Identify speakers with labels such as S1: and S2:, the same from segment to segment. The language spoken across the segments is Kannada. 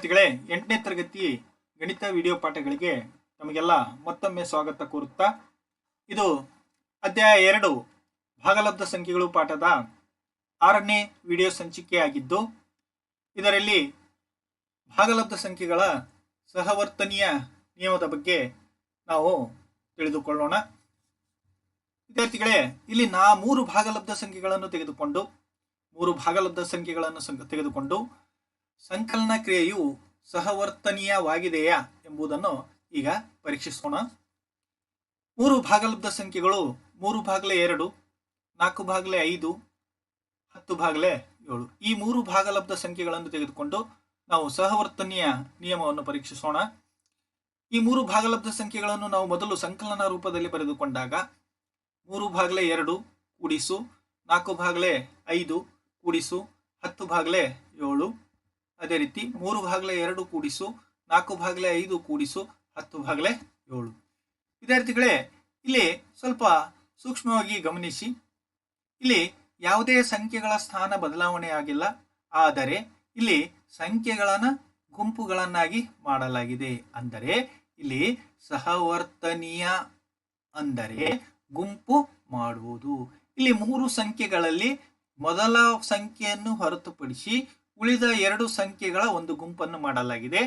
S1: ವಿದ್ಯಾರ್ಥಿಗಳೇ 8ನೇ ತರಗತಿ ಗಣಿತ ವಿಡಿಯೋ ಪಾಠಗಳಿಗೆ ತಮಗೆಲ್ಲ ಮತ್ತೊಮ್ಮೆ ಸ್ವಾಗತ ಕೋರುತ್ತಾ ಇದು ಅಧ್ಯಾಯ 2 ಭಾಗಲಬ್ಧ ಸಂಖ್ಯೆಗಳು ಪಾಠದ 6ನೇ ವಿಡಿಯೋ ಸಂಚಿಕೆಯಾಗಿದ್ದು ಇದರಲ್ಲಿ ಭಾಗಲಬ್ಧ ಸಂಖ್ಯೆಗಳ ಸಹವರ್ತನೀಯ ನಿಯಮದ ಬಗ್ಗೆ ನಾವು ತಿಳಿದುಕೊಳ್ಳೋಣ. ವಿದ್ಯಾರ್ಥಿಗಳೇ, ಇಲ್ಲಿ ನಾ 3 ಭಾಗಲಬ್ಧ ಸಂಖ್ಯೆಗಳನ್ನು ತೆಗೆದುಕೊಂಡು ಸಂಕಲನ ಕ್ರಿಯೆಯು ಸಹವರ್ತನೀಯವಾಗಿದೆಯಾ ಎಂಬುದನ್ನು ಈಗ ಪರೀಕ್ಷಿಸೋಣ. 3 ಭಾಗಲಬ್ಧ ಸಂಖ್ಯೆಗಳು 3/2, 4/5, 10/7. ಈ 3 ಭಾಗಲಬ್ಧ ಸಂಖ್ಯೆಗಳನ್ನು ತೆಗೆದುಕೊಂಡು ನಾವು ಸಹವರ್ತನೀಯ ನಿಯಮವನ್ನು ಪರೀಕ್ಷಿಸೋಣ. ಈ 3 ಭಾಗಲಬ್ಧ ಸಂಖ್ಯೆಗಳನ್ನು ನಾವು ಮೊದಲು ಸಂಕಲನ ರೂಪದಲ್ಲಿ ಬರೆದುಕೊಂಡಾಗ 3/2 ಕೂಡಿಸು 4/5 ಕೂಡಿಸು 10/7. ಅದೇ ರೀತಿ 3/2 ಕೂಡಿಸು 4/5 ಕೂಡಿಸು 10/7. ವಿದ್ಯಾರ್ಥಿಗಳೇ, ಇಲ್ಲಿ ಸ್ವಲ್ಪ ಸೂಕ್ಷ್ಮವಾಗಿ ಗಮನಿಸಿ. ಇಲ್ಲಿ ಯಾವುದೇ ಸಂಖ್ಯೆಗಳ ಸ್ಥಾನ ಬದಲಾವಣೆ ಆಗಿಲ್ಲ, ಆದರೆ ಇಲ್ಲಿ ಸಂಖ್ಯೆಗಳನ್ನು ಗುಂಪುಗಳನ್ನಾಗಿ ಮಾಡಲಾಗಿದೆ. ಅಂದರೆ ಇಲ್ಲಿ ಸಹವರ್ತನೀಯ ಅಂದರೆ ಗುಂಪು ಮಾಡುವುದು. ಇಲ್ಲಿ 3 ಸಂಖ್ಯೆಗಳಲ್ಲಿ ಮೊದಲ ಸಂಖ್ಯೆಯನ್ನು ಹೊರತುಪಡಿಸಿ ಉಳಿದ 2 ಸಂಖ್ಯೆಗಳ ಒಂದು ಗುಂಪನ್ನು ಮಾಡಲಾಗಿದೆ.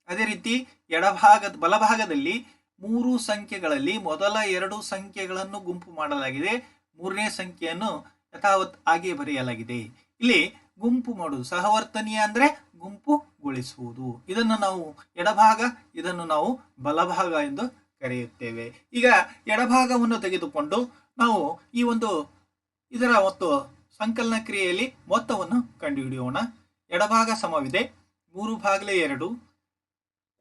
S1: ಅದೇ ರೀತಿ ಬಲಭಾಗದಲ್ಲಿ 3 ಸಂಖ್ಯೆಗಳಲ್ಲಿ ಮೊದಲ 2 ಸಂಖ್ಯೆಗಳನ್ನು ಗುಂಪು ಮಾಡಲಾಗಿದೆ. 3ನೇ ಸಂಖ್ಯೆಯನ್ನು ಯಥಾವತ್ ಆಗಿ ಬರೆಯಲಾಗಿದೆ. ಇಲ್ಲಿ ಗುಂಪು ಮಾಡುವುದು ಸಹವರ್ತನೀಯ ಅಂದ್ರೆ ಗುಂಪುಗೊಳಿಸುವುದು. ಇದನ್ನು ನಾವು ಎಡಭಾಗ, ಇದನ್ನು ನಾವು ಬಲಭಾಗ ಎಂದು ಕರೆಯುತ್ತೇವೆ. ಈಗ ಎಡಭಾಗವನ್ನು ತೆಗೆದುಕೊಂಡು ನಾವು ಇದರ ಸಂಕಲನ ಕ್ರಿಯೆಯಲ್ಲಿ ಮೊತ್ತವನ್ನು ಕಂಡುಹಿಡಿಯೋಣ. ಎಡಭಾಗ ಸಮವಿದೆ 3/2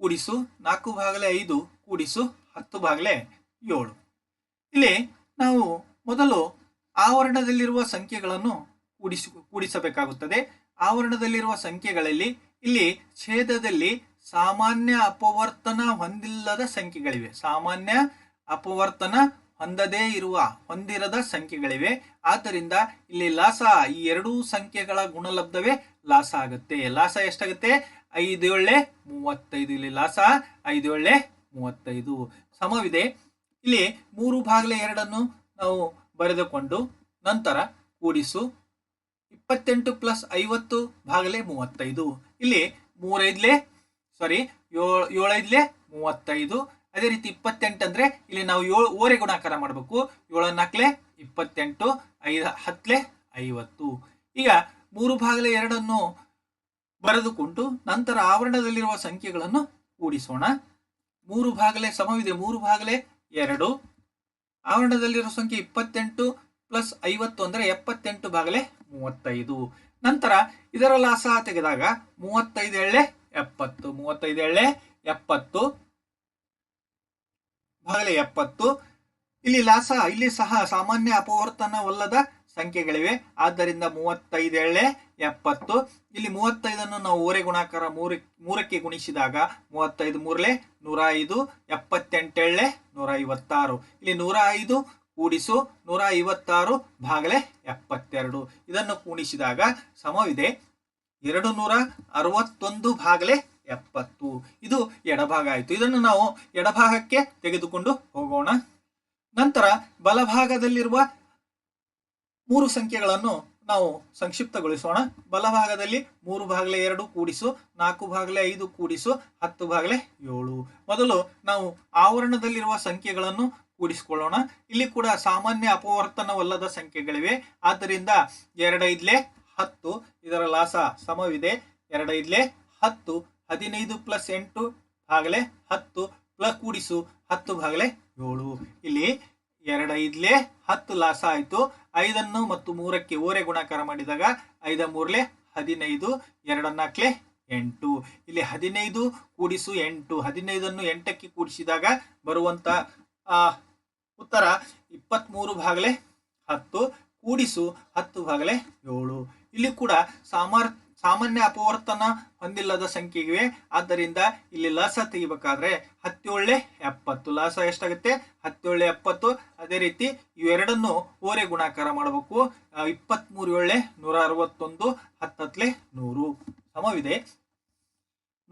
S1: ಕೂಡಿಸು 4/5 ಕೂಡಿಸು 10/7. ಇಲ್ಲಿ ನಾವು ಮೊದಲು ಆವರಣದಲ್ಲಿರುವ ಸಂಖ್ಯೆಗಳನ್ನು ಕೂಡಿಸಬೇಕಾಗುತ್ತದೆ. ಆವರಣದಲ್ಲಿರುವ ಸಂಖ್ಯೆಗಳಲ್ಲಿ ಇಲ್ಲಿ ಛೇದದಲ್ಲಿ ಸಾಮಾನ್ಯ ಅಪವರ್ತನ ಹೊಂದಿಲ್ಲದ ಸಂಖ್ಯೆಗಳಿವೆ. ಸಾಮಾನ್ಯ ಅಪವರ್ತನ ಹೊಂದಿರದ ಸಂಖ್ಯೆಗಳಿವೆ. ಆದ್ದರಿಂದ ಇಲ್ಲಿ ಲಾಸ ಈ 2 ಸಂಖ್ಯೆಗಳ ಗುಣಲಬ್ಧವೇ ಲಾಸ ಆಗುತ್ತೆ. ಲಾಸ ಎಷ್ಟಾಗುತ್ತೆ? 5×7 35. ಇಲ್ಲಿ ಲಾಸ 5×7 35 ಸಮವಿದೆ. ಇಲ್ಲಿ 3/2 ನಾವು ಬರೆದುಕೊಂಡು ನಂತರ ಕೂಡಿಸು 28 + 50/35. ಇಲ್ಲಿ 7×5 35. ಅದೇ ರೀತಿ 28 ಅಂದ್ರೆ ಇಲ್ಲಿ ನಾವು 7 ಓರೆ ಗುಣಾಕಾರ ಮಾಡಬೇಕು. 7×4 28, 5×10 50. ಈಗ 3/2 ಬರೆದುಕೊಂಡು ನಂತರ ಆವರಣದಲ್ಲಿರುವ ಸಂಖ್ಯೆಗಳನ್ನು ಕೂಡಿಸೋಣ. 3 ಸಮವಿದೆ 3/2. ಆವರಣದಲ್ಲಿರುವ ಸಂಖ್ಯೆ 28 + 50 ಅಂದ್ರೆ 78/35. ನಂತರ ಇದರ ಲಾಸ ತೆಗೆದಾಗ 35×7 70. 35×70/70. ಇಲ್ಲಿ ಲಾಸ, ಇಲ್ಲಿ ಸಹ ಸಾಮಾನ್ಯ ಅಪವರ್ತನವಲ್ಲದ ಸಂಖ್ಯೆಗಳಿವೆ. ಆದ್ದರಿಂದ 35×7 70. ಇಲ್ಲಿ 35 ನಾವು ಓರೆ ಗುಣಾಕಾರ 3ಕ್ಕೆ ಗುಣಿಸಿದಾಗ 35×3 105, 78×7 156. ಇಲ್ಲಿ 105 ಕೂಡಿಸು 156/72. ಇದನ್ನು ಕೂಡಿಸಿದಾಗ ಸಮವಿದೆ 261/70. ಇದು ಎಡಭಾಗ ಆಯಿತು. ಇದನ್ನು ನಾವು ಎಡಭಾಗಕ್ಕೆ ತೆಗೆದುಕೊಂಡು ಹೋಗೋಣ. ನಂತರ ಬಲಭಾಗದಲ್ಲಿರುವ 3 ಸಂಖ್ಯೆಗಳನ್ನು ನಾವು ಸಂಕ್ಷಿಪ್ತಗೊಳಿಸೋಣ. ಬಲಭಾಗದಲ್ಲಿ 3/2 ಕೂಡಿಸು 4/5 ಕೂಡಿಸು 10/7. ಮೊದಲು ನಾವು ಆವರಣದಲ್ಲಿರುವ ಸಂಖ್ಯೆಗಳನ್ನು ಕೂಡಿಸಿಕೊಳ್ಳೋಣ. ಇಲ್ಲಿ ಕೂಡ ಸಾಮಾನ್ಯ ಅಪವರ್ತನವಲ್ಲದ ಸಂಖ್ಯೆಗಳಿವೆ. ಆದ್ದರಿಂದ 2×5 10. ಇದರ ಲಾಸ ಸಮವಿದೆ 2×5 10. 15 + 8/10 ಕೂಡಿಸು 10/7. ಇಲ್ಲಿ 2×5 10 ಲಾಸ ಆಯಿತು. 5 ಮತ್ತು 3ಕ್ಕೆ ಓರೆ ಗುಣಾಕಾರ ಮಾಡಿದಾಗ 5×3 15, 2×4 8. ಇಲ್ಲಿ 15 ಕೂಡಿಸು 8. 15 8ಕ್ಕೆ ಕೂಡಿಸಿದಾಗ ಬರುವಂತ ಉತ್ತರ 23/10 ಕೂಡಿಸು 10/7. ಇಲ್ಲಿ ಕೂಡ ಸಾಮಾನ್ಯ ಅಪವರ್ತನ ಹೊಂದಿಲ್ಲದ ಸಂಖ್ಯೆಗಿವೆ. ಆದ್ದರಿಂದ ಇಲ್ಲಿ ಲಾಸ ತೆಗಿಬೇಕಾದ್ರೆ 17 70. ಲಾಸ ಎಷ್ಟಾಗುತ್ತೆ? 17 70. ಅದೇ ರೀತಿ ಇವೆರಡನ್ನು ಓರೆ ಗುಣಾಕಾರ ಮಾಡಬೇಕು. 23 7 161, 10 100 ಸಮವಿದೆ.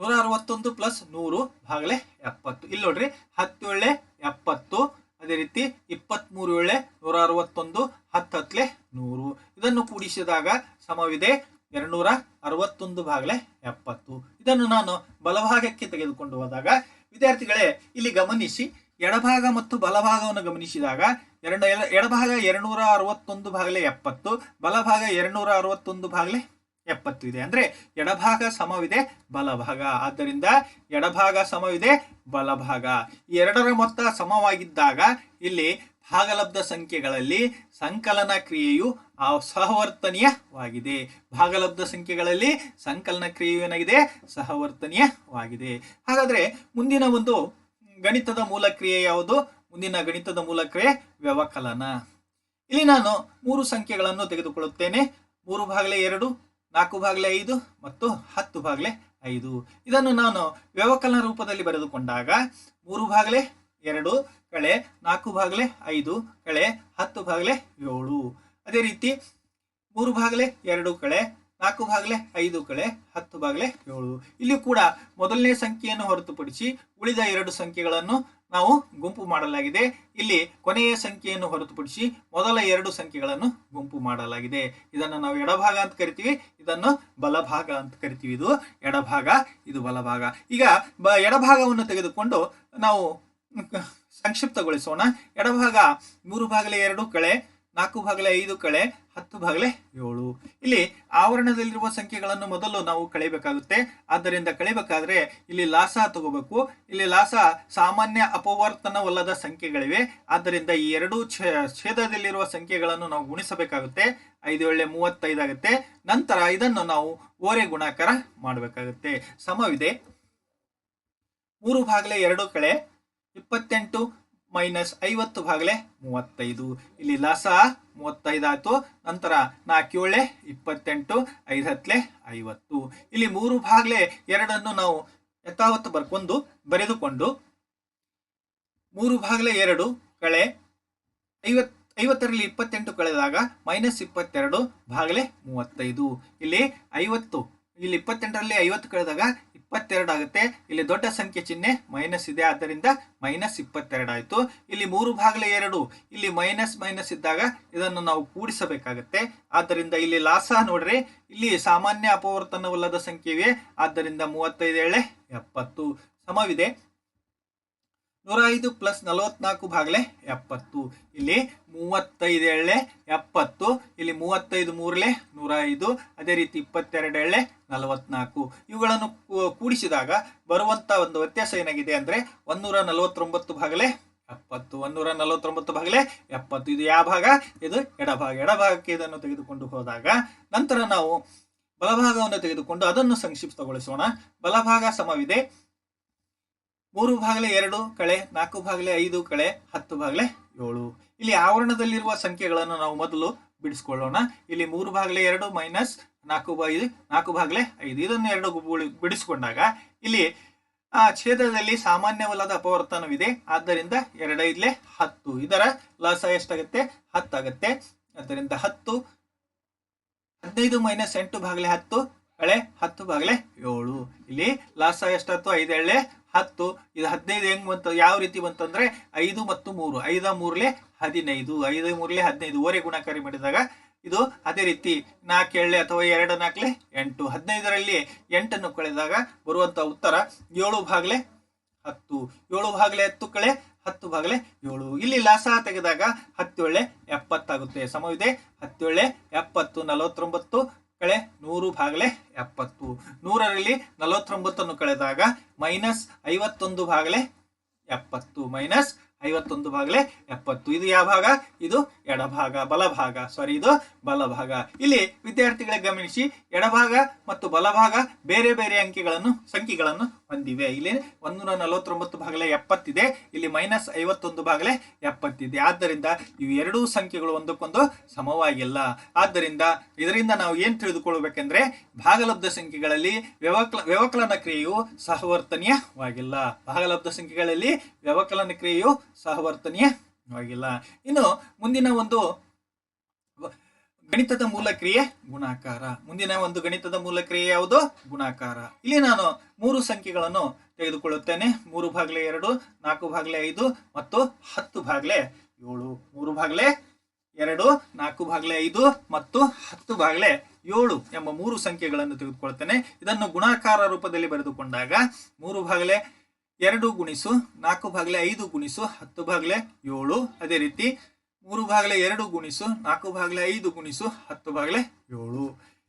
S1: 161 ಪ್ಲಸ್ 100 ಭಾಗಲೆ 70. ಇಲ್ಲಿ ನೋಡ್ರಿ 10 ಏಳೆ 70, ಅದೇ ರೀತಿ 23 ಏಳೆ 161, 10 ಹತ್ಲೆ 100. ಇದನ್ನು ಕೂಡಿಸಿದಾಗ ಸಮವಿದೆ 261 ಭಾಗಲೆ 70. ಇದನ್ನು ನಾನು ಬಲಭಾಗಕ್ಕೆ ತೆಗೆದುಕೊಂಡು ಹೋದಾಗ ವಿದ್ಯಾರ್ಥಿಗಳೇ ಇಲ್ಲಿ ಗಮನಿಸಿ, ಎಡಭಾಗ ಮತ್ತು ಬಲಭಾಗವನ್ನು ಗಮನಿಸಿದಾಗ ಎಡಭಾಗ 261 ಭಾಗಲೆ 70, ಬಲಭಾಗ 261 ಭಾಗಲೆ 70 ಇದೆ. ಅಂದ್ರೆ ಎಡಭಾಗ ಸಮವಿದೆ ಬಲಭಾಗ, ಆದ್ದರಿಂದ ಎಡಭಾಗ ಸಮವಿದೆ ಬಲಭಾಗ. ಈ ಎರಡರ ಮೊತ್ತ ಸಮವಾಗಿದ್ದಾಗ ಇಲ್ಲಿ ಭಾಗಲಬ್ಧ ಸಂಖ್ಯೆಗಳಲ್ಲಿ ಸಂಕಲನ ಕ್ರಿಯೆಯು ಸಹವರ್ತನೀಯವಾಗಿದೆ. ಭಾಗಲಬ್ಧ ಸಂಖ್ಯೆಗಳಲ್ಲಿ ಸಂಕಲನ ಕ್ರಿಯೆಯು ಏನಾಗಿದೆ? ಸಹವರ್ತನೀಯವಾಗಿದೆ. ಹಾಗಾದ್ರೆ ಮುಂದಿನ ಒಂದು ಗಣಿತದ ಮೂಲ ಕ್ರಿಯೆ ಯಾವುದು? ಮುಂದಿನ ಗಣಿತದ ಮೂಲ ಕ್ರಿಯೆ ವ್ಯವಕಲನ. ಇಲ್ಲಿ ನಾನು 3 ಸಂಖ್ಯೆಗಳನ್ನು ತೆಗೆದುಕೊಳ್ಳುತ್ತೇನೆ. 3 ಭಾಗಲೆ 2, 4 ಭಾಗಲೆ 5 ಮತ್ತು 10 ಭಾಗಲೆ 5. ಇದನ್ನು ನಾನು ವ್ಯವಕಲನ ರೂಪದಲ್ಲಿ ಬರೆದುಕೊಂಡಾಗ 3 ಭಾಗಲೆ 2 ಕಳೆ 4 ಭಾಗಲೆ 5 ಕಳೆ 10 ಭಾಗಲೆ 7. ಅದೇ ರೀತಿ 3 ಭಾಗಲೆ 2 ಕಳೆ 4 ಭಾಗಲೆ 5 ಕಳೆ 10 ಭಾಗಲೆ 7. ಇಲ್ಲಿ ಕೂಡ ಮೊದಲನೇ ಸಂಖ್ಯೆಯನ್ನು ಹೊರತುಪಡಿಸಿ ಉಳಿದ 2 ಸಂಖ್ಯೆಗಳನ್ನು ನಾವು ಗುಂಪು ಮಾಡಲಾಗಿದೆ. ಇಲ್ಲಿ ಕೊನೆಯ ಸಂಖ್ಯೆಯನ್ನು ಹೊರತುಪಡಿಸಿ ಮೊದಲ 2 ಸಂಖ್ಯೆಗಳನ್ನು ಗುಂಪು ಮಾಡಲಾಗಿದೆ. ಇದನ್ನು ನಾವು ಎಡಭಾಗ ಅಂತ ಕರಿತೀವಿ, ಇದನ್ನು ಬಲಭಾಗ ಅಂತ ಕರಿತೀವಿ. ಇದು ಎಡಭಾಗ, ಇದು ಬಲಭಾಗ. ಈಗ ಎಡಭಾಗವನ್ನು ತೆಗೆದುಕೊಂಡು ನಾವು ಸಂಕ್ಷಿಪ್ತಗೊಳಿಸೋಣ. ಎಡಭಾಗ 3 ಭಾಗಲೆ 2 ಕಳೆ 4 ಭಾಗಲೆ 5 ಕಳೆ 10 ಭಾಗಲೆ 7. ಇಲ್ಲಿ ಆವರಣದಲ್ಲಿರುವ ಸಂಖ್ಯೆಗಳನ್ನು ಮೊದಲು ನಾವು ಕಳೆಯಬೇಕಾಗುತ್ತೆ. ಆದ್ದರಿಂದ ಕಳೆಯಬೇಕಾದ್ರೆ ಇಲ್ಲಿ ಲಾಸ ತಗೋಬೇಕು. ಇಲ್ಲಿ ಲಾಸ ಸಾಮಾನ್ಯ ಅಪವರ್ತನವಲ್ಲದ ಸಂಖ್ಯೆಗಳಿವೆ. ಆದ್ದರಿಂದ ಈ 2 ಛೇದದಲ್ಲಿರುವ ಸಂಖ್ಯೆಗಳನ್ನು ನಾವು ಗುಣಿಸಬೇಕಾಗುತ್ತೆ. 5 ಏಳೆ 35 ಆಗುತ್ತೆ. ನಂತರ ಇದನ್ನು ನಾವು ಓರೆ ಗುಣಾಕಾರ ಮಾಡಬೇಕಾಗುತ್ತೆ. ಸಮವಿದೆ 3 ಭಾಗಲೆ 2 ಕಳೆ 28 ಮೈನಸ್ 50 ಭಾಗಲೆ 35. ಇಲ್ಲಿ ಲಾಸ 35 ಆಯ್ತು. ನಂತರ 4 ಏಳೆ 28, 5 ಹತ್ಲೆ 50. ಇಲ್ಲಿ 3 ಭಾಗಲೆ 2 ನಾವು ಯಥಾವತ್ತು ಬರೆದುಕೊಂಡು 3 ಭಾಗಲೆ 2 ಕಳೆ 50ರಲ್ಲಿ 28 ಕಳೆದಾಗ ಮೈನಸ್ 22 ಭಾಗಲೆ 35. ಇಲ್ಲಿ 50, ಇಲ್ಲಿ 28ರಲ್ಲಿ 50 ಕಳೆದಾಗ 22 ಆಗುತ್ತೆ. ಇಲ್ಲಿ ದೊಡ್ಡ ಸಂಖ್ಯೆ ಚಿಹ್ನೆ ಮೈನಸ್ ಇದೆ, ಆದ್ದರಿಂದ ಮೈನಸ್ 22 ಆಯಿತು. ಇಲ್ಲಿ 3 ಭಾಗಲೆ 2 ಇಲ್ಲಿ ಮೈನಸ್ ಇದ್ದಾಗ ಇದನ್ನು ನಾವು ಕೂಡಿಸಬೇಕಾಗತ್ತೆ. ಆದ್ದರಿಂದ ಇಲ್ಲಿ ಲಾಸ ನೋಡ್ರಿ, ಇಲ್ಲಿ ಸಾಮಾನ್ಯ ಅಪವರ್ತನವಲ್ಲದ ಸಂಖ್ಯೆ ಇವೆ. ಆದ್ದರಿಂದ 35 ಏಳೆ 70 ಸಮವಿದೆ 105 ಪ್ಲಸ್ 44 ಭಾಗಲೆ 70. ಇಲ್ಲಿ 35 ಏಳೆ 70, ಇಲ್ಲಿ 35 ಮೂರಲೆ 105, ಅದೇ ರೀತಿ 22 ಏಳೆ 44. ಇವುಗಳನ್ನು ಕೂಡಿಸಿದಾಗ ಬರುವಂತ ಒಂದು ವ್ಯತ್ಯಾಸ ಏನಾಗಿದೆ ಅಂದ್ರೆ 149 ಭಾಗಲೆ 70. 149 ಭಾಗಲೆ 70. ಇದು ಯಾವ ಭಾಗ? ಇದು ಎಡಭಾಗ. ಎಡಭಾಗಕ್ಕೆ ಇದನ್ನು ತೆಗೆದುಕೊಂಡು ಹೋದಾಗ ನಂತರ ನಾವು ಬಲಭಾಗವನ್ನು ತೆಗೆದುಕೊಂಡು ಅದನ್ನು ಸಂಕ್ಷಿಪ್ತಗೊಳಿಸೋಣ. ಬಲಭಾಗ ಸಮವಿದೆ 3 ಭಾಗಲೆ 2 ಕಳೆ 4 ಭಾಗಲೆ 5 ಕಳೆ 10 ಭಾಗಲೆ 7. ಇಲ್ಲಿ ಆವರಣದಲ್ಲಿರುವ ಸಂಖ್ಯೆಗಳನ್ನು ನಾವು ಮೊದಲು ಬಿಡಿಸ್ಕೊಳ್ಳೋಣ. ಇಲ್ಲಿ 3 ಭಾಗಲೆ 2 ಮೈನಸ್ 4 ಭಾಗಲೆ 5 ಇದನ್ನು 2 ಬಿಡಿಸಿಕೊಂಡಾಗ ಇಲ್ಲಿ ಛೇದದಲ್ಲಿ ಸಾಮಾನ್ಯವಲ್ಲದ ಅಪವರ್ತನವಿದೆ. ಆದ್ದರಿಂದ 2 5 10. ಇದರ ಲಾಸ ಎಷ್ಟಾಗುತ್ತೆ? 10 ಆಗುತ್ತೆ. ಆದ್ದರಿಂದ 10 15 ಮೈನಸ್ 8 ಭಾಗಲೆ 10 ಕಳೆ 10 ಭಾಗಲೆ 7. ಇಲ್ಲಿ ಲಾಸ ಎಷ್ಟಾಯ್ತು? 5 ಏಳೆ 10. ಇದು 15 ಹೆಂಗ್ ಬಂತು? ಯಾವ ರೀತಿ ಬಂತಂದ್ರೆ 5 ಮತ್ತು 3, 5 ಮೂರ್ಲೆ 15, 5 ಮೂರ್ಲೆ 15 ಓರೆ ಗುಣಾಕಾರಿ ಮಾಡಿದಾಗ ಇದು ಅದೇ ರೀತಿ 4 ಏಳೆ ಅಥವಾ 2 4 8, 15ರಲ್ಲಿ 8 ಕಳೆದಾಗ ಬರುವಂತ ಉತ್ತರ 7 ಭಾಗಲೆ 10. 7 ಭಾಗಲೆ 10 ಕಳೆ 10 ಭಾಗಲೆ 7. ಇಲ್ಲಿ ಲಾಸ ತೆಗೆದಾಗ 10 ಏಳೆ 70 ಆಗುತ್ತೆ. ಸಮವಿದೆ 10 ಏಳೆ 70, 49 ಕಳೆ 100 ಭಾಗಲೆ 70. 100ರಲ್ಲಿ 49 ಕಳೆದಾಗ ಮೈನಸ್ 51 ಭಾಗಲೆ 70, ಮೈನಸ್ 51 ಭಾಗಲೆ 70. ಇದು ಯಾವ ಭಾಗ? ಇದು ಎಡಭಾಗ, ಬಲಭಾಗ. ಇದು ಬಲಭಾಗ. ಇಲ್ಲಿ ವಿದ್ಯಾರ್ಥಿಗಳಿಗೆ ಗಮನಿಸಿ, ಎಡಭಾಗ ಮತ್ತು ಬಲಭಾಗ ಬೇರೆ ಬೇರೆ ಸಂಖ್ಯೆಗಳನ್ನು ಹೊಂದಿವೆ. ಇಲ್ಲಿ 149 ಭಾಗಲೆ 70 ಇದೆ, ಇಲ್ಲಿ ಮೈನಸ್ 51 ಭಾಗಲೆ 70 ಇದೆ. ಆದ್ದರಿಂದ ಇವು ಎರಡೂ ಸಂಖ್ಯೆಗಳು ಒಂದಕ್ಕೊಂದು ಸಮವಾಗಿಲ್ಲ. ಆದ್ದರಿಂದ ಇದರಿಂದ ನಾವು ಏನ್ ತಿಳಿದುಕೊಳ್ಳಬೇಕೆಂದ್ರೆ ಭಾಗಲಬ್ಧ ಸಂಖ್ಯೆಗಳಲ್ಲಿ ವ್ಯವಕಲನ ಕ್ರಿಯೆಯು ಸಹವರ್ತನೀಯವಾಗಿಲ್ಲ. ಭಾಗಲಬ್ಧ ಸಂಖ್ಯೆಗಳಲ್ಲಿ ವ್ಯವಕಲನ ಕ್ರಿಯೆಯು ಸಹವರ್ತನೀಯವಾಗಿಲ್ಲ. ಇನ್ನು ಮುಂದಿನ ಒಂದು ಗಣಿತದ ಮೂಲ ಕ್ರಿಯೆ ಗುಣಾಕಾರ. ಮುಂದಿನ ಒಂದು ಗಣಿತದ ಮೂಲ ಕ್ರಿಯೆ ಯಾವುದು? ಗುಣಾಕಾರ. ಇಲ್ಲಿ ನಾನು 3 ಸಂಖ್ಯೆಗಳನ್ನು ತೆಗೆದುಕೊಳ್ಳುತ್ತೇನೆ. 3/2, 4/5 ಮತ್ತು 10/7. 3/2, 4/5 ಮತ್ತು 10/7 ಎಂಬ 3 ಸಂಖ್ಯೆಗಳನ್ನು ತೆಗೆದುಕೊಳ್ಳುತ್ತೇನೆ. ಇದನ್ನು ಗುಣಾಕಾರ ರೂಪದಲ್ಲಿ ಬರೆದುಕೊಂಡಾಗ 3/2 ಗುಣಿಸು 4/5 ಗುಣಿಸು 10/7. ಅದೇ ರೀತಿ 3/2 ಗುಣಿಸು 4/5 ಗುಣಿಸು 10/7.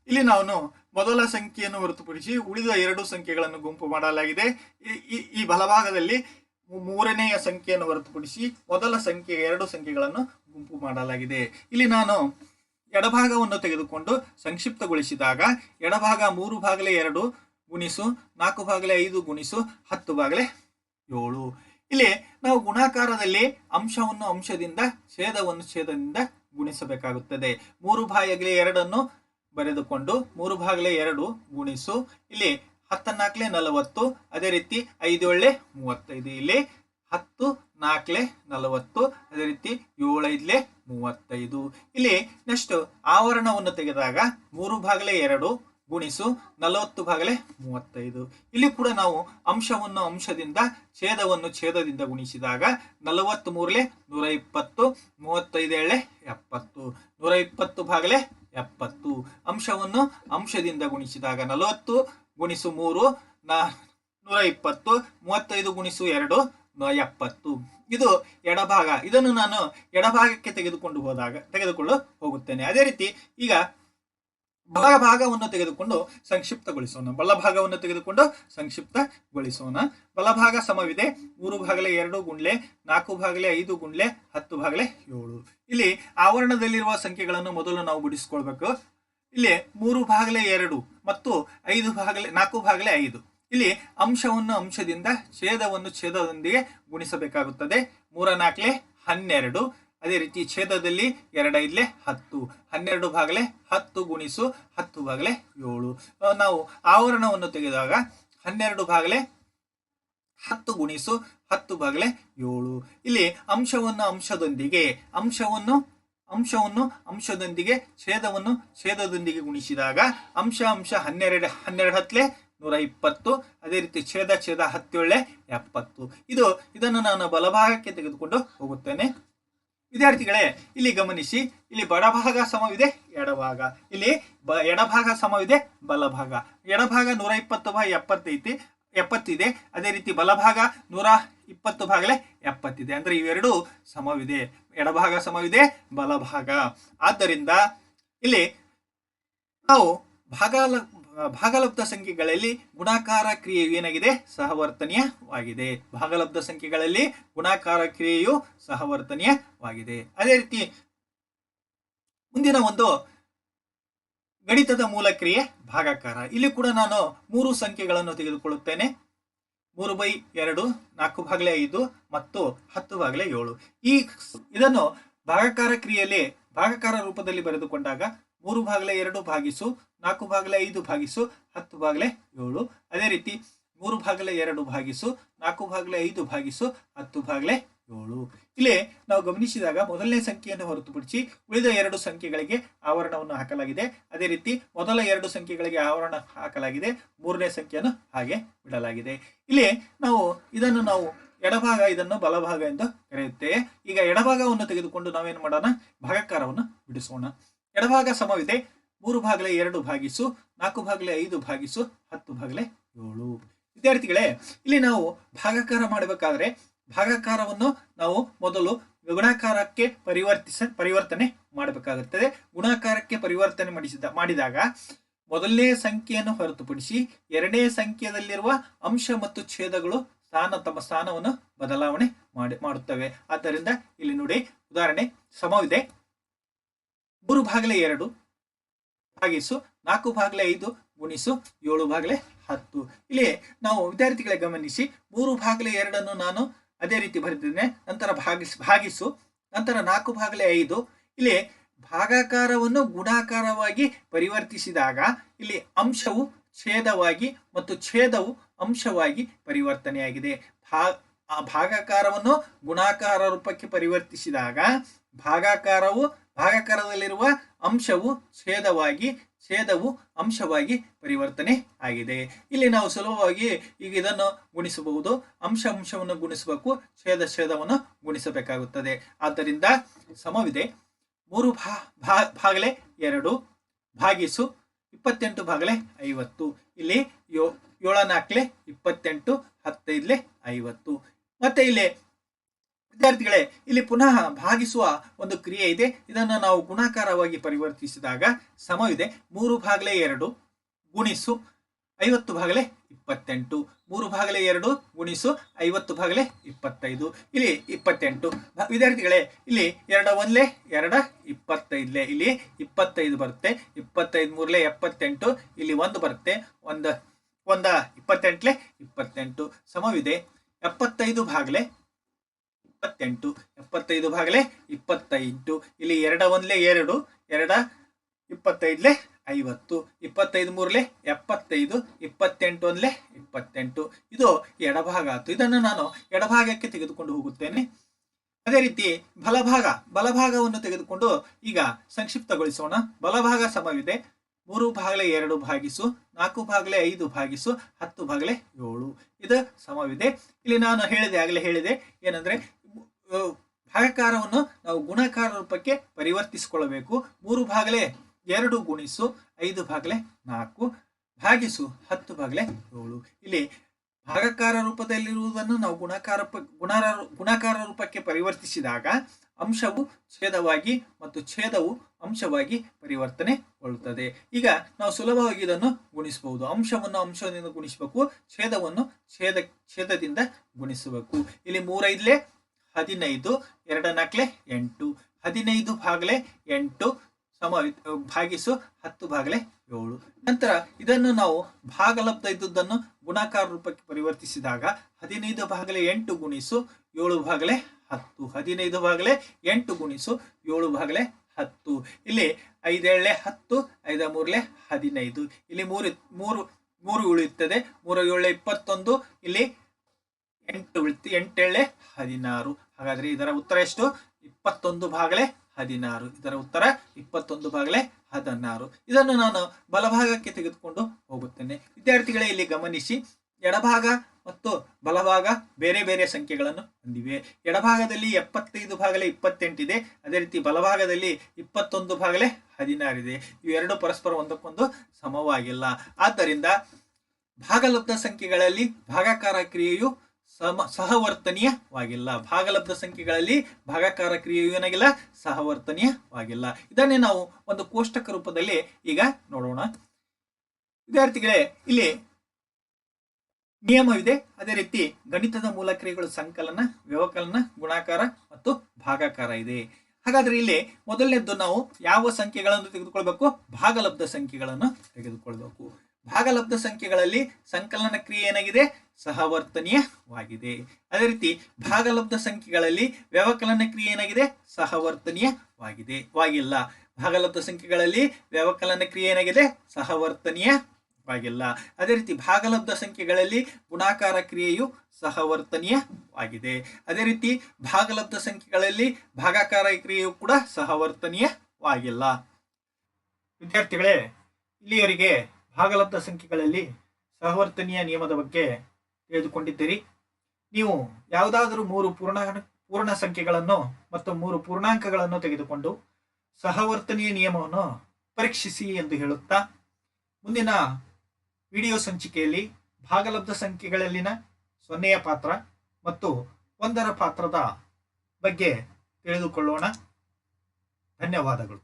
S1: ಇಲ್ಲಿ ನಾನು ಮೊದಲ ಸಂಖ್ಯೆಯನ್ನು ಹೊರತುಪಡಿಸಿ ಉಳಿದ 2 ಸಂಖ್ಯೆಗಳನ್ನು ಗುಂಪು ಮಾಡಲಾಗಿದೆ. ಈ ಬಲಭಾಗದಲ್ಲಿ 3ನೆಯ ಸಂಖ್ಯೆಯನ್ನು ಹೊರತುಪಡಿಸಿ ಮೊದಲ ಸಂಖ್ಯೆ 2 ಸಂಖ್ಯೆಗಳನ್ನು ಗುಂಪು ಮಾಡಲಾಗಿದೆ. ಇಲ್ಲಿ ನಾನು ಎಡಭಾಗವನ್ನು ತೆಗೆದುಕೊಂಡು ಸಂಕ್ಷಿಪ್ತಗೊಳಿಸಿದಾಗ ಎಡಭಾಗ 3/2 ಗುಣಿಸು 4/5 ಗುಣಿಸು 10/7. ಇಲ್ಲಿ ನಾವು ಗುಣಾಕಾರದಲ್ಲಿ ಅಂಶವನ್ನು ಅಂಶದಿಂದ ಛೇದವನ್ನು ಛೇದದಿಂದ ಗುಣಿಸಬೇಕಾಗುತ್ತದೆ. 3/2 ಬರೆದುಕೊಂಡು 3/2 ಗುಣಿಸು ಇಲ್ಲಿ 10 4 40. ಅದೇ ರೀತಿ 5 7 35. ಇಲ್ಲಿ 10 4 40. ಅದೇ ರೀತಿ 7 5 35. ಇಲ್ಲಿ ನೆಕ್ಸ್ಟ್ ಆವರಣವನ್ನು ತೆಗೆದಾಗ 3/2 ಗುಣಿಸು 40/35. ಇಲ್ಲಿ ಕೂಡ ನಾವು ಅಂಶವನ್ನು ಅಂಶದಿಂದ ಛೇದವನ್ನು ಛೇದದಿಂದ ಗುಣಿಸಿದಾಗ 40 3 120, 35 70. 120/70. ಅಂಶವನ್ನು ಅಂಶದಿಂದ ಗುಣಿಸಿದಾಗ 40 ಗುಣಿಸು 3 120, 35 ಗುಣಿಸು 2 70. ಇದು ಎಡಭಾಗ. ಇದನ್ನು ನಾನು ಎಡಭಾಗಕ್ಕೆ ತೆಗೆದುಕೊಂಡು ಹೋಗುತ್ತೇನೆ. ಅದೇ ರೀತಿ ಈಗ ಬಲಭಾಗವನ್ನು ತೆಗೆದುಕೊಂಡು ಸಂಕ್ಷಿಪ್ತಗೊಳಿಸೋಣ. ಬಲಭಾಗವನ್ನು ತೆಗೆದುಕೊಂಡು ಸಂಕ್ಷಿಪ್ತಗೊಳಿಸೋಣ. ಬಲಭಾಗ ಸಮವಿದೆ 3/2 ಗುಂಡ್ಲೆ 4/5 ಗುಂಡ್ಲೆ 10/7. ಇಲ್ಲಿ ಆವರಣದಲ್ಲಿರುವ ಸಂಖ್ಯೆಗಳನ್ನು ಮೊದಲು ನಾವು ಬಿಡಿಸಿಕೊಳ್ಬೇಕು. ಇಲ್ಲಿ 3/2 ಮತ್ತು 4/5. ಇಲ್ಲಿ ಅಂಶವನ್ನು ಅಂಶದಿಂದ ಛೇದವನ್ನು ಛೇದದೊಂದಿಗೆ ಗುಣಿಸಬೇಕಾಗುತ್ತದೆ. 3 4 12. ಅದೇ ರೀತಿ ಛೇದದಲ್ಲಿ 2 5 10. 12/10 ಗುಣಿಸು 10/7. ನಾವು ಆವರಣವನ್ನು ತೆಗೆದಾಗ 12/10 ಗುಣಿಸು 10/7. ಇಲ್ಲಿ ಅಂಶವನ್ನು ಅಂಶದೊಂದಿಗೆ ಛೇದವನ್ನು ಛೇದದೊಂದಿಗೆ ಗುಣಿಸಿದಾಗ ಅಂಶ 12 12 120. ಅದೇ ರೀತಿ ಛೇದ 17 70. ಇದನ್ನು ನಾನು ಬಲಭಾಗಕ್ಕೆ ತೆಗೆದುಕೊಂಡು ಹೋಗುತ್ತೇನೆ. ವಿದ್ಯಾರ್ಥಿಗಳೇ, ಇಲ್ಲಿ ಗಮನಿಸಿ, ಇಲ್ಲಿ ಬಡಭಾಗ ಸಮವಿದೆ ಎಡಭಾಗ, ಇಲ್ಲಿ ಎಡಭಾಗ ಸಮವಿದೆ ಬಲಭಾಗ. ಎಡಭಾಗ 120/70 ಇದೆ. ಅದೇ ರೀತಿ ಬಲಭಾಗ 120/70 ಇದೆ. ಅಂದ್ರೆ ಇವೆರಡು ಸಮವಿದೆ. ಎಡಭಾಗ ಸಮವಿದೆ ಬಲಭಾಗ. ಆದ್ದರಿಂದ ಇಲ್ಲಿ ನಾವು ಭಾಗಲಬ್ಧ ಸಂಖ್ಯೆಗಳಲ್ಲಿ ಗುಣಾಕಾರ ಕ್ರಿಯೆಯು ಏನಾಗಿದೆ? ಸಹವರ್ತನೀಯವಾಗಿದೆ. ಭಾಗಲಬ್ಧ ಸಂಖ್ಯೆಗಳಲ್ಲಿ ಗುಣಾಕಾರ ಕ್ರಿಯೆಯು ಸಹವರ್ತನೀಯವಾಗಿದೆ. ಅದೇ ರೀತಿ ಮುಂದಿನ ಒಂದು ಗಣಿತದ ಮೂಲ ಕ್ರಿಯೆ ಭಾಗಾಕಾರ. ಇಲ್ಲಿ ಕೂಡ ನಾನು 3 ಸಂಖ್ಯೆಗಳನ್ನು ತೆಗೆದುಕೊಳ್ಳುತ್ತೇನೆ. 3/2, 4/5 ಮತ್ತು 10/7. ಇದನ್ನು ಭಾಗಾಕಾರ ಕ್ರಿಯೆಯಲ್ಲಿ ಭಾಗಾಕಾರ ರೂಪದಲ್ಲಿ ಬರೆದುಕೊಂಡಾಗ 3/2 ಭಾಗಿಸು 4/5 ಭಾಗಿಸು 10/7. ಅದೇ ರೀತಿ 3/2 ಭಾಗಿಸು 4/5 ಭಾಗಿಸು 10/7. ಇಲ್ಲಿ ನಾವು ಗಮನಿಸಿದಾಗ ಮೊದಲನೇ ಸಂಖ್ಯೆಯನ್ನು ಹೊರತುಪಡಿಸಿ ಉಳಿದ 2 ಸಂಖ್ಯೆಗಳಿಗೆ ಆವರಣವನ್ನು ಹಾಕಲಾಗಿದೆ. ಅದೇ ರೀತಿ ಮೊದಲ 2 ಸಂಖ್ಯೆಗಳಿಗೆ ಆವರಣ ಹಾಕಲಾಗಿದೆ. 3ನೇ ಸಂಖ್ಯೆಯನ್ನು ಹಾಗೆ ಬಿಡಲಾಗಿದೆ. ಇಲ್ಲಿ ಇದನ್ನು ನಾವು ಎಡಭಾಗ, ಇದನ್ನು ಬಲಭಾಗ ಎಂದು ಕರೆಯುತ್ತೇವೆ. ಈಗ ಎಡಭಾಗವನ್ನು ತೆಗೆದುಕೊಂಡು ನಾವೇನು ಮಾಡೋಣ? ಭಾಗಾಕಾರವನ್ನು ಬಿಡಿಸೋಣ. ಎಡಭಾಗ ಸಮವಿದೆ 3/2 ಭಾಗಿಸು 4/5 ಭಾಗಿಸು 10/7. ವಿದ್ಯಾರ್ಥಿಗಳೇ, ಇಲ್ಲಿ ನಾವು ಭಾಗಾಕಾರ ಮಾಡಬೇಕಾದ್ರೆ ಭಾಗಾಕಾರವನ್ನು ನಾವು ಮೊದಲು ಗುಣಾಕಾರಕ್ಕೆ ಪರಿವರ್ತನೆ ಮಾಡಬೇಕಾಗುತ್ತದೆ. ಗುಣಾಕಾರಕ್ಕೆ ಪರಿವರ್ತನೆ ಮಾಡಿದಾಗ ಮೊದಲನೇ ಸಂಖ್ಯೆಯನ್ನು ಹೊರತುಪಡಿಸಿ 2ನೇ ಸಂಖ್ಯೆಯಲ್ಲಿರುವ ಅಂಶ ಮತ್ತು ಛೇದಗಳು ತಮ್ಮ ಸ್ಥಾನವನ್ನು ಬದಲಾವಣೆ ಮಾಡುತ್ತವೆ. ಆದ್ದರಿಂದ ಇಲ್ಲಿ ನೋಡಿ, ಉದಾಹರಣೆ ಸಮವಿದೆ 3/2 ಭಾಗಿಸು 4/5 ಗುಣಿಸು 7/10. ಇಲ್ಲಿ ನಾವು ವಿದ್ಯಾರ್ಥಿಗಳೇ ಗಮನಿಸಿ, 3/2 ನಾನು ಅದೇ ರೀತಿ ಬರೆದಿದ್ದೇನೆ. ನಂತರ ಭಾಗಿಸು ನಂತರ 4/5. ಇಲ್ಲಿ ಭಾಗಾಕಾರವನ್ನು ಗುಣಾಕಾರವಾಗಿ ಪರಿವರ್ತಿಸಿದಾಗ ಇಲ್ಲಿ ಅಂಶವು ಛೇದವಾಗಿ ಮತ್ತು ಛೇದವು ಅಂಶವಾಗಿ ಪರಿವರ್ತನೆಯಾಗಿದೆ. ಭಾಗಾಕಾರವನ್ನು ಗುಣಾಕಾರ ರೂಪಕ್ಕೆ ಪರಿವರ್ತಿಸಿದಾಗ ಭಾಗಾಕಾರದಲ್ಲಿರುವ ಅಂಶವು ಛೇದವು ಅಂಶವಾಗಿ ಪರಿವರ್ತನೆ ಆಗಿದೆ. ಇಲ್ಲಿ ನಾವು ಸುಲಭವಾಗಿ ಈಗ ಇದನ್ನು ಗುಣಿಸಬಹುದು. ಅಂಶವನ್ನು ಗುಣಿಸಬೇಕು, ಛೇದವನ್ನು ಗುಣಿಸಬೇಕಾಗುತ್ತದೆ. ಆದ್ದರಿಂದ ಸಮವಿದೆ 3/2 ಭಾಗಿಸು 28/50. ಇಲ್ಲಿ 7 4 28, 15 50. ಮತ್ತೆ ಇಲ್ಲಿ ವಿದ್ಯಾರ್ಥಿಗಳೇ, ಇಲ್ಲಿ ಪುನಃ ಭಾಗಿಸುವ ಒಂದು ಕ್ರಿಯೆ ಇದೆ. ಇದನ್ನು ನಾವು ಗುಣಾಕಾರವಾಗಿ ಪರಿವರ್ತಿಸಿದಾಗ ಸಮವಿದೆ 3/2 ಗುಣಿಸು 50/28. 3/2 ಗುಣಿಸು 50/25. ಇಲ್ಲಿ 28. ವಿದ್ಯಾರ್ಥಿಗಳೇ, ಇಲ್ಲಿ 2 1 2 25. ಇಲ್ಲಿ 25 ಬರುತ್ತೆ. 25 3 78. ಇಲ್ಲಿ 1 ಬರುತ್ತೆ. 1 28 28 ಸಮವಿದೆ 75/28. 75/25. ಇಲ್ಲಿ 2 1 2 2 25 50. 25 3 75. 28 1 28. ಇದು ಎಡಭಾಗ ಆಯ್ತು. ಇದನ್ನು ನಾನು ಎಡಭಾಗಕ್ಕೆ ತೆಗೆದುಕೊಂಡು ಹೋಗುತ್ತೇನೆ. ಅದೇ ರೀತಿ ಬಲಭಾಗವನ್ನು ತೆಗೆದುಕೊಂಡು ಈಗ ಸಂಕ್ಷಿಪ್ತಗೊಳಿಸೋಣ. ಬಲಭಾಗ ಸಮವಿದೆ 3/2 ಭಾಗಿಸು 4/5 ಭಾಗಿಸು 10/7. ಇದು ಸಮವಿದೆ. ಇಲ್ಲಿ ನಾನು ಆಗಲೇ ಹೇಳಿದೆ ಏನಂದ್ರೆ ಭಾಗಾಕಾರವನ್ನು ನಾವು ಗುಣಾಕಾರ ರೂಪಕ್ಕೆ ಪರಿವರ್ತಿಸಿಕೊಳ್ಳಬೇಕು. 3/2 ಗುಣಿಸು 5/4 ಭಾಗಿಸು 10/7. ಇಲ್ಲಿ ಭಾಗಾಕಾರ ರೂಪದಲ್ಲಿರುವುದನ್ನು ನಾವು ಗುಣಾಕಾರ ರೂಪಕ್ಕೆ ಪರಿವರ್ತಿಸಿದಾಗ ಅಂಶವು ಛೇದವಾಗಿ ಮತ್ತು ಛೇದವು ಅಂಶವಾಗಿ ಪರಿವರ್ತನೆಗೊಳ್ಳುತ್ತದೆ. ಈಗ ನಾವು ಸುಲಭವಾಗಿ ಇದನ್ನು ಗುಣಿಸಬಹುದು. ಅಂಶದಿಂದ ಗುಣಿಸಬೇಕು, ಛೇದವನ್ನು ಛೇದದಿಂದ ಗುಣಿಸಬೇಕು. ಇಲ್ಲಿ 3 5 15, 2 4 8. 15/8 ಭಾಗಿಸು 10/7. ನಂತರ ಇದನ್ನು ನಾವು ಭಾಗಲಬ್ಧ ಇದ್ದುದನ್ನು ಗುಣಾಕಾರ ರೂಪಕ್ಕೆ ಪರಿವರ್ತಿಸಿದಾಗ 15/8 ಗುಣಿಸು 7/10. 15/8 ಗುಣಿಸು 7/10. ಇಲ್ಲಿ 5 7 10, 5 3 15. ಇಲ್ಲಿ 3 ಉಳಿಯುತ್ತದೆ. 3 7 21. ಇಲ್ಲಿ 8 ಉಳಿತು. 8 7 16. ಹಾಗಾದ್ರೆ ಇದರ ಉತ್ತರ ಎಷ್ಟು? 21/16. ಇದರ ಉತ್ತರ 21/16. ಇದನ್ನು ನಾನು ಬಲಭಾಗಕ್ಕೆ ತೆಗೆದುಕೊಂಡು ಹೋಗುತ್ತೇನೆ. ವಿದ್ಯಾರ್ಥಿಗಳೇ, ಇಲ್ಲಿ ಗಮನಿಸಿ, ಎಡಭಾಗ ಮತ್ತು ಬಲಭಾಗ ಬೇರೆ ಬೇರೆ ಸಂಖ್ಯೆಗಳನ್ನು ಹೊಂದಿವೆ. ಎಡಭಾಗದಲ್ಲಿ 75/28 ಇದೆ. ಅದೇ ರೀತಿ ಬಲಭಾಗದಲ್ಲಿ 21/16 ಇದೆ. ಇವೆರಡು ಪರಸ್ಪರ ಒಂದಕ್ಕೊಂದು ಸಮವಾಗಿಲ್ಲ. ಆದ್ದರಿಂದ ಭಾಗಲಬ್ಧ ಸಂಖ್ಯೆಗಳಲ್ಲಿ ಭಾಗಾಕಾರ ಕ್ರಿಯೆಯು ಸಹವರ್ತನೀಯವಾಗಿಲ್ಲ. ಭಾಗಲಬ್ಧ ಸಂಖ್ಯೆಗಳಲ್ಲಿ ಭಾಗಾಕಾರ ಕ್ರಿಯೆಯು ಏನಾಗಿಲ್ಲ? ಸಹವರ್ತನೀಯವಾಗಿಲ್ಲ. ಇದನ್ನೇ ನಾವು ಒಂದು ಕೋಷ್ಟಕ ರೂಪದಲ್ಲಿ ಈಗ ನೋಡೋಣ. ವಿದ್ಯಾರ್ಥಿಗಳೇ, ಇಲ್ಲಿ ನಿಯಮವಿದೆ. ಅದೇ ರೀತಿ ಗಣಿತದ ಮೂಲ ಕ್ರಿಯೆಗಳು ಸಂಕಲನ, ವ್ಯವಕಲನ, ಗುಣಾಕಾರ ಮತ್ತು ಭಾಗಾಕಾರ ಇದೆ. ಹಾಗಾದ್ರೆ ಇಲ್ಲಿ ಮೊದಲನೇದ್ದು ನಾವು ಯಾವ ಸಂಖ್ಯೆಗಳನ್ನು ತೆಗೆದುಕೊಳ್ಬೇಕು? ಭಾಗಲಬ್ಧ ಸಂಖ್ಯೆಗಳನ್ನು ತೆಗೆದುಕೊಳ್ಬೇಕು. ಭಾಗಲಬ್ಧ ಸಂಖ್ಯೆಗಳಲ್ಲಿ ಸಂಕಲನ ಕ್ರಿಯೆ ಏನಾಗಿದೆ? ಸಹವರ್ತನೀಯವಾಗಿದೆ. ಅದೇ ರೀತಿ ಭಾಗಲಬ್ಧ ಸಂಖ್ಯೆಗಳಲ್ಲಿ ವ್ಯವಕಲನ ಕ್ರಿಯೆ ಏನಾಗಿದೆ? ವಾಗಿಲ್ಲ. ಭಾಗಲಬ್ಧ ಸಂಖ್ಯೆಗಳಲ್ಲಿ ವ್ಯವಕಲನ ಕ್ರಿಯೆ ಏನಾಗಿದೆ? ಸಹವರ್ತನೀಯವಾಗಿಲ್ಲ. ಅದೇ ರೀತಿ ಭಾಗಲಬ್ಧ ಸಂಖ್ಯೆಗಳಲ್ಲಿ ಗುಣಾಕಾರ ಕ್ರಿಯೆಯು ಸಹವರ್ತನೀಯವಾಗಿದೆ. ಅದೇ ರೀತಿ ಭಾಗಲಬ್ಧ ಸಂಖ್ಯೆಗಳಲ್ಲಿ ಭಾಗಾಕಾರ ಕ್ರಿಯೆಯು ಕೂಡ ಸಹವರ್ತನೀಯವಾಗಿಲ್ಲ. ವಿದ್ಯಾರ್ಥಿಗಳೇ, ಇಲ್ಲಿಯವರೆಗೆ ಭಾಗಲಬ್ಧ ಸಂಖ್ಯೆಗಳಲ್ಲಿ ಸಹವರ್ತನೀಯ ನಿಯಮದ ಬಗ್ಗೆ ತಿಳಿದುಕೊಂಡಿದ್ದೀರಿ. ನೀವು ಯಾವುದಾದರೂ 3 ಪೂರ್ಣ ಸಂಖ್ಯೆಗಳನ್ನು ಮತ್ತು 3 ಪೂರ್ಣಾಂಕಗಳನ್ನು ತೆಗೆದುಕೊಂಡು ಸಹವರ್ತನೀಯ ನಿಯಮವನ್ನು ಪರೀಕ್ಷಿಸಿ ಎಂದು ಹೇಳುತ್ತಾ, ಮುಂದಿನ ವಿಡಿಯೋ ಸಂಚಿಕೆಯಲ್ಲಿ ಭಾಗಲಬ್ಧ ಸಂಖ್ಯೆಗಳಲ್ಲಿನ 0ಯ ಪಾತ್ರ ಮತ್ತು 1ರ ಪಾತ್ರದ ಬಗ್ಗೆ ತಿಳಿದುಕೊಳ್ಳೋಣ. ಧನ್ಯವಾದಗಳು.